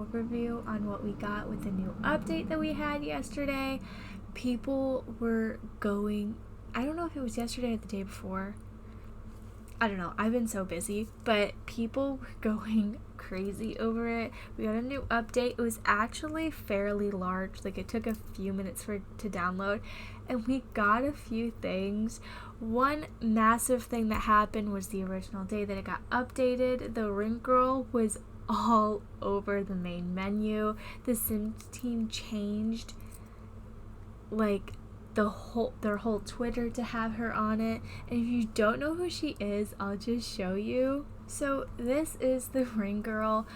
overview on what we got with the new update that we had yesterday. People were going, I don't know if it was yesterday or the day before. I don't know, I've been so busy, but people were going crazy over it. We got a new update. It was actually fairly large, like it took a few minutes for it to download, and we got a few things. One massive thing that happened was the original day that it got updated, the ring girl was all over the main menu. The Sims team changed like their whole Twitter to have her on it, and if you don't know who she is, I'll just show you. So this is the ring girl.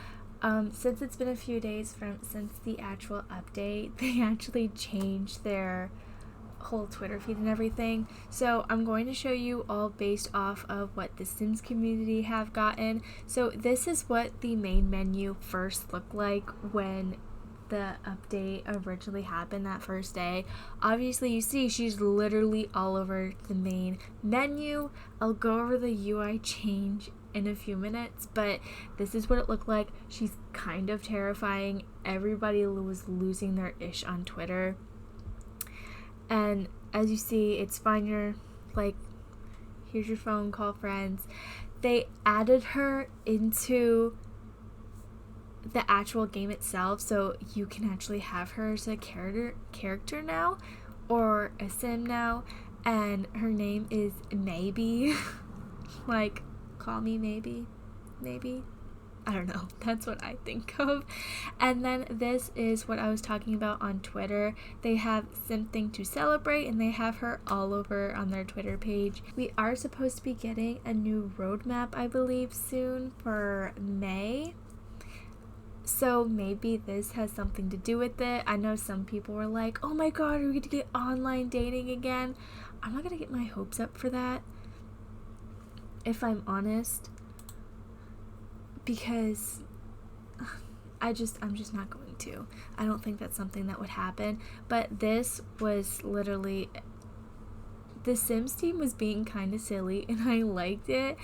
Since it's been a few days since the actual update, they actually changed their whole Twitter feed and everything. So I'm going to show you all based off of what the Sims community have gotten. So this is what the main menu first looked like when the update originally happened that first day. Obviously you see she's literally all over the main menu. I'll go over the UI change in a few minutes, but this is what it looked like. She's kind of terrifying. Everybody was losing their ish on Twitter, and as you see, it's find your, like, here's your phone, call friends. They added her into the actual game itself, so you can actually have her as a character now, or a sim now, and her name is Maybe. Like, call me maybe, I don't know, that's what I think of. And then this is what I was talking about on Twitter. They have something to celebrate, and they have her all over on their Twitter page. We are supposed to be getting a new roadmap, I believe, soon for May. So maybe this has something to do with it. I know some people were like, oh my god, are we going to get online dating again? I'm not going to get my hopes up for that, if I'm honest, because I'm just not going to. I don't think that's something that would happen. But this was literally, the Sims team was being kind of silly, and I liked it.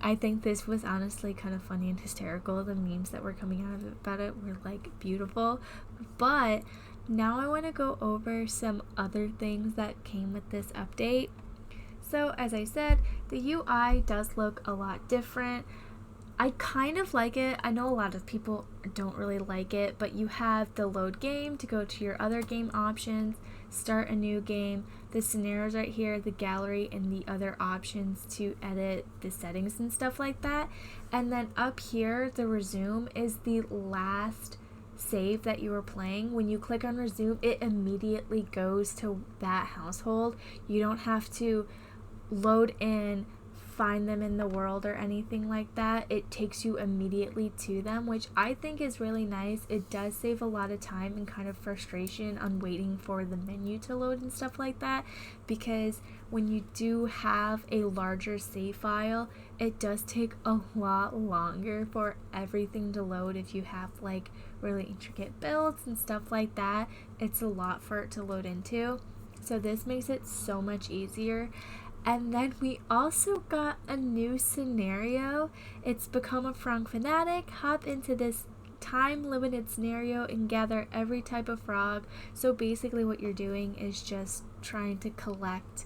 I think this was honestly kind of funny and hysterical. The memes that were coming out of it about it were like beautiful. But now I want to go over some other things that came with this update. So as I said, the UI does look a lot different. I kind of like it. I know a lot of people don't really like it, but you have the load game to go to your other game options, start a new game, the scenarios right here, the gallery, and the other options to edit the settings and stuff like that. And then up here, the resume is the last save that you were playing. When you click on resume, it immediately goes to that household. You don't have to load in, find them in the world or anything like that. It takes you immediately to them, which I think is really nice. It does save a lot of time and kind of frustration on waiting for the menu to load and stuff like that, because when you do have a larger save file, it does take a lot longer for everything to load. If you have like really intricate builds and stuff like that, it's a lot for it to load into. So this makes it so much easier. And then we also got a new scenario. It's become a frog fanatic. Hop into this time-limited scenario and gather every type of frog. So basically what you're doing is just trying to collect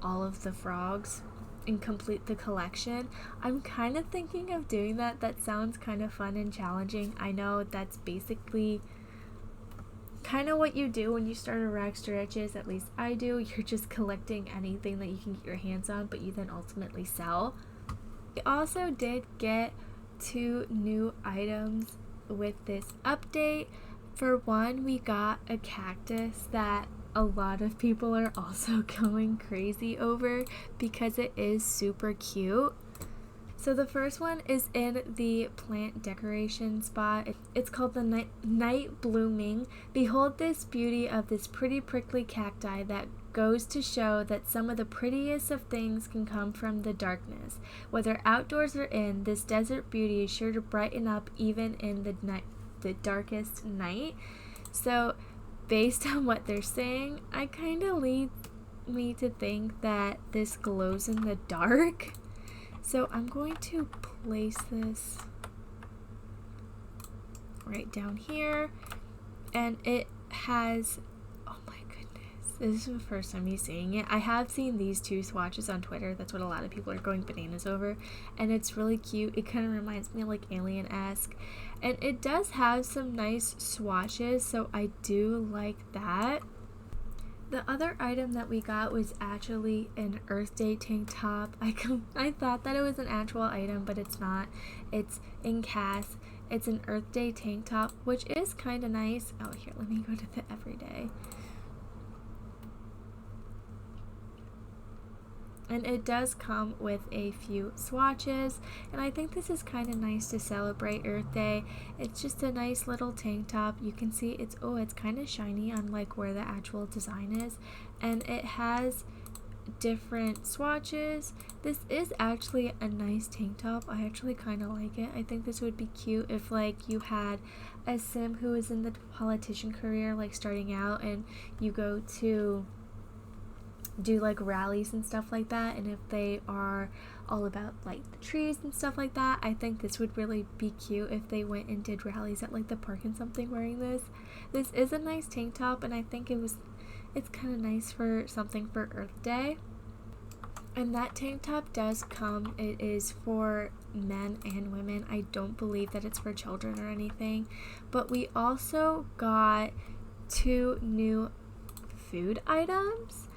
all of the frogs and complete the collection. I'm kind of thinking of doing that. That sounds kind of fun and challenging. I know that's basically kind of what you do when you start a rags to riches, at least I do. You're just collecting anything that you can get your hands on, but you then ultimately sell. We also did get 2 new items with this update. For one, we got a cactus that a lot of people are also going crazy over because it is super cute. So the first one is in the plant decoration spot. It's called the Night Blooming. Behold this beauty of this pretty prickly cacti that goes to show that some of the prettiest of things can come from the darkness. Whether outdoors or in, this desert beauty is sure to brighten up even in the darkest night. So based on what they're saying, I kind of lead me to think that this glows in the dark. So I'm going to place this right down here, and it has, oh my goodness, this is the first time me seeing it. I have seen these two swatches on Twitter. That's what a lot of people are going bananas over, and it's really cute. It kind of reminds me of like Alien-esque, and it does have some nice swatches, so I do like that. The other item that we got was actually an Earth Day tank top. I thought that it was an actual item, but it's not. It's in Cass. It's an Earth Day tank top, which is kind of nice. Oh, here, let me go to the everyday. And it does come with a few swatches, and I think this is kind of nice to celebrate Earth Day. It's just a nice little tank top. You can see it's kind of shiny on like where the actual design is, and it has different swatches. This is actually a nice tank top. I actually kind of like it. I think this would be cute if like you had a sim who is in the politician career, like starting out, and you go to do like rallies and stuff like that, and if they are all about like the trees and stuff like that, I think this would really be cute if they went and did rallies at like the park and something wearing this. This is a nice tank top, and I think it's kind of nice for something for Earth Day. And that tank top does come, it is for men and women. I don't believe that it's for children or anything. But we also got 2 new food items.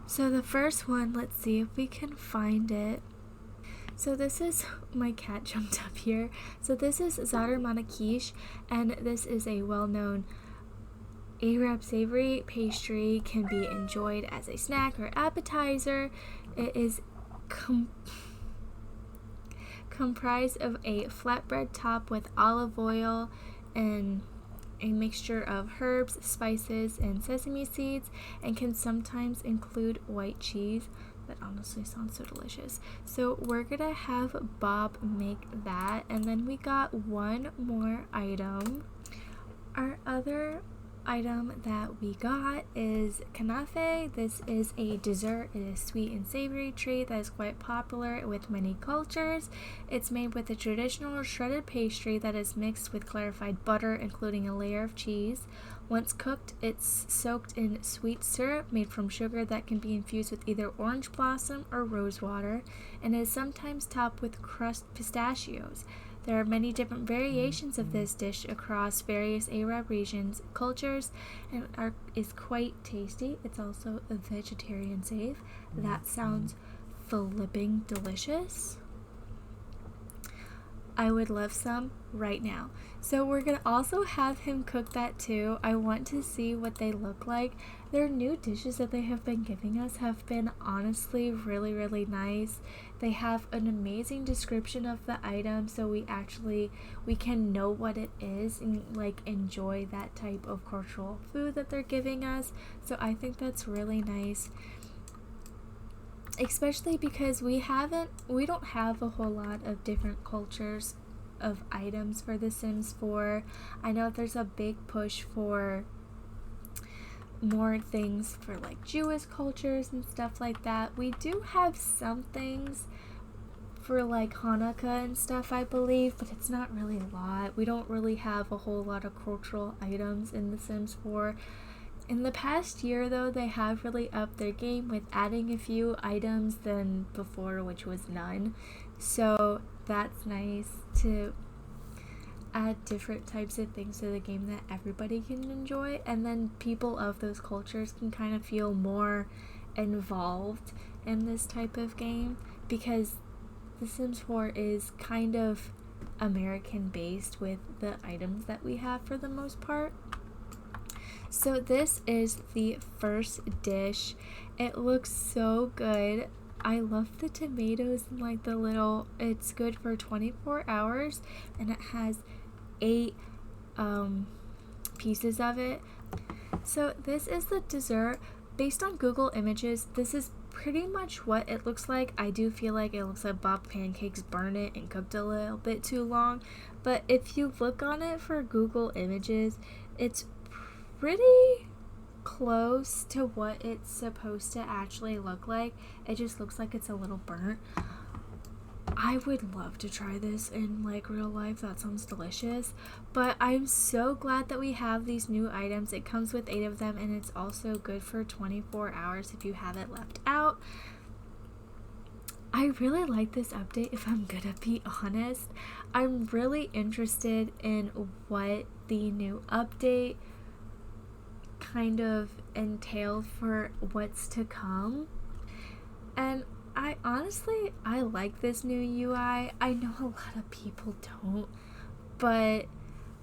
So the first one, let's see if we can find it. So this is, my cat jumped up here. So this is Zadar Manakish, and this is a well-known Arab savory pastry. Can be enjoyed as a snack or appetizer. It is comprised of a flatbread top with olive oil and a mixture of herbs, spices, and sesame seeds, and can sometimes include white cheese. That honestly sounds so delicious. So we're gonna have Bob make that, and then we got one more item. Our other item that we got is Canafe. This is a dessert. It is sweet and savory treat that is quite popular with many cultures. It's made with a traditional shredded pastry that is mixed with clarified butter, including a layer of cheese. Once cooked, it's soaked in sweet syrup made from sugar that can be infused with either orange blossom or rose water, and is sometimes topped with crushed pistachios. There are many different variations of this dish across various Arab regions, cultures, and is quite tasty. It's also vegetarian safe. That sounds flipping delicious. I would love some right now. So we're gonna also have him cook that too. I want to see what they look like. Their new dishes that they have been giving us have been honestly really, really nice. They have an amazing description of the item, so we can know what it is and like enjoy that type of cultural food that they're giving us. So I think that's really nice. Especially because we don't have a whole lot of different cultures of items for The Sims 4. I know there's a big push for more things for like Jewish cultures and stuff like that. We do have some things for like Hanukkah and stuff, I believe, but it's not really a lot. We don't really have a whole lot of cultural items in The Sims 4. In the past year, though, they have really upped their game with adding a few items than before, which was none. So that's nice to add different types of things to the game that everybody can enjoy, and then people of those cultures can kind of feel more involved in this type of game, because The Sims 4 is kind of American based with the items that we have for the most part. So this is the first dish. It looks so good. I love the tomatoes and like the little, it's good for 24 hours, and it has 8 pieces of it. So this is the dessert. Based on Google Images, this is pretty much what it looks like. I do feel like it looks like Bob Pancakes burned it and cooked a little bit too long, but if you look on it for Google Images, it's pretty close to what it's supposed to actually look like. It just looks like it's a little burnt. I would love to try this in like real life. That sounds delicious. But I'm so glad that we have these new items. It comes with 8 of them, and it's also good for 24 hours if you have it left out. I really like this update, if I'm gonna be honest. I'm really interested in what the new update kind of entailed for what's to come. And I like this new UI. I know a lot of people don't, but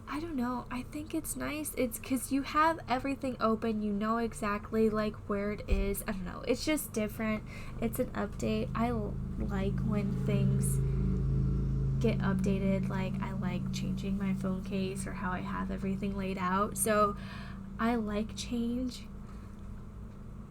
I don't know. I think it's nice. It's because you have everything open. You know exactly like where it is. I don't know. It's just different. It's an update. I like when things get updated. Like I like changing my phone case or how I have everything laid out. So I like change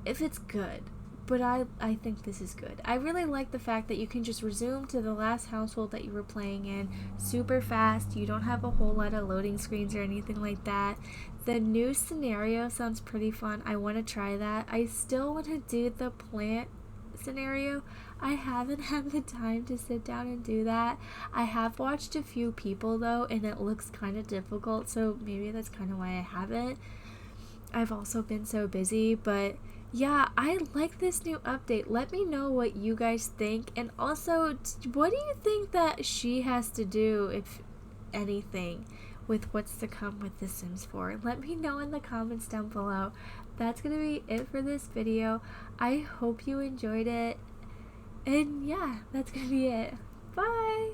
if it's good. But I think this is good. I really like the fact that you can just resume to the last household that you were playing in super fast. You don't have a whole lot of loading screens or anything like that. The new scenario sounds pretty fun. I want to try that. I still want to do the plant scenario. I haven't had the time to sit down and do that. I have watched a few people though, and it looks kind of difficult, so maybe that's kind of why I haven't. I've also been so busy, but yeah, I like this new update. Let me know what you guys think, and also, what do you think that she has to do, if anything, with what's to come with The Sims 4? Let me know in the comments down below. That's gonna be it for this video. I hope you enjoyed it, and yeah, that's gonna be it. Bye!